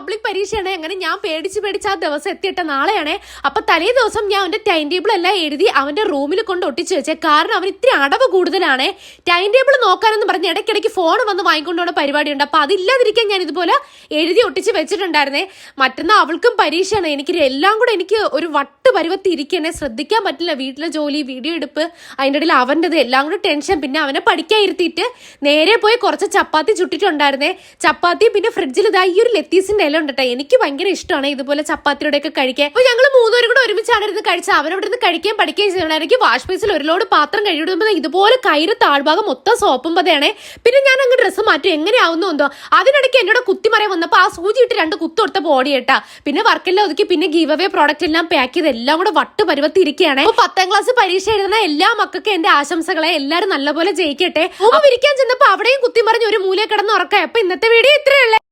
Public പരീക്ഷയാണ്. അങ്ങനെ ഞാൻ പേടിച്ച് ആ ദിവസം എത്തിയിട്ട നാളെയാണ്. അപ്പൊ തലേ ദിവസം ഞാൻ അവന്റെ ടൈം ടേബിൾ എല്ലാം എഴുതി അവന്റെ റൂമിൽ കൊണ്ട് ഒട്ടിച്ചു വെച്ചേ. കാരണം അവൻ ഇത്തിരി അടവ് കൂടുതലാണ്. ടൈം ടേബിൾ നോക്കാനെന്ന് പറഞ്ഞ് ഇടയ്ക്കിടയ്ക്ക് ഫോൺ വന്ന് വാങ്ങിക്കൊണ്ടുപോകുന്ന പരിപാടിയുണ്ട്. അപ്പൊ അതില്ലാതിരിക്കാൻ ഞാൻ ഇതുപോലെ എഴുതി ഒട്ടിച്ച് വെച്ചിട്ടുണ്ടായിരുന്നേ. മറ്റന്നാൾ അവൾക്കും പരീക്ഷയാണ്. എല്ലാം കൂടെ എനിക്ക് ഒരു വട്ട് പരുവത്തി ഇരിക്കണേ, ശ്രദ്ധിക്കാൻ പറ്റില്ല. വീട്ടിലെ ജോലി, വീഡിയോ എടുപ്പ്, അതിൻ്റെ ഇടയിൽ അവൻ്റെത് എല്ലാം കൂടെ ടെൻഷൻ. പിന്നെ അവനെ പഠിക്കാൻ ഇരുത്തിയിട്ട് നേരെ പോയി കുറച്ച് ചപ്പാത്തി ചുട്ടിട്ടുണ്ടായിരുന്നേ. ചപ്പാത്തി പിന്നെ ഫ്രിഡ്ജിൽ ഇതാ ഈ ഒരു ലത്തീസിന്റെ ഇല ഉണ്ട് കേട്ടോ. എനിക്ക് ഭയങ്കര ഇഷ്ടമാണ് ഇതുപോലെ ചപ്പാത്തിയുടെ ഒക്കെ കഴിക്കാൻ. അപ്പൊ ഞങ്ങൾ മൂന്നുപേരും കൂടെ ഒരുമിച്ചാണ് ഇരുന്ന് കഴിച്ചത്. അവനവിടെ നിന്ന് കഴിക്കുകയും പഠിക്കുകയും ചെയ്യണം. എനിക്ക് വാഷ് ബേസിൽ ഒരു ലോഡ് പാത്രം കഴിയുമ്പോൾ ഇതുപോലെ കയ്യില് താഴ്ഭാഗം മൊത്തം സോപ്പും പതയാണേ. പിന്നെ ഞാൻ അങ്ങ് ഡ്രസ്സ് മാറ്റും, എങ്ങനെയാവുന്നോ എന്തോ. അതിനിടയ്ക്ക് എന്നോട് കുത്തിമറിയാൻ വന്നപ്പോൾ ആ സൂചി ഇട്ട് 2 കുത്തു കൊടുത്ത ബോഡി കേട്ടാ. പിന്നെ വർക്കെല്ലാം ഒതുക്കി പിന്നെ ഗീവ് അവേ പ്രോഡക്റ്റ് എല്ലാം പാക്ക് ചെയ്ത് എല്ലാം കൂടെ വട്ട് പരുവത്തി ഇരിക്കുകയാണ്. അപ്പൊ 10ാം ക്ലാസ് പരീക്ഷ എഴുതുന്ന എല്ലാ മക്കൾക്കും എന്റെ ആശംസകളെ. എല്ലാവരും നല്ലപോലെ ജയിക്കട്ടെ. വിരിക്കാൻ ചെന്നപ്പോ അവിടെയും കുത്തിമറിഞ്ഞ് ഒരു മൂലയെ കിടന്ന് ഉറക്കായി. അപ്പൊ ഇന്നത്തെ വീഡിയോ ഇത്രയല്ലേ.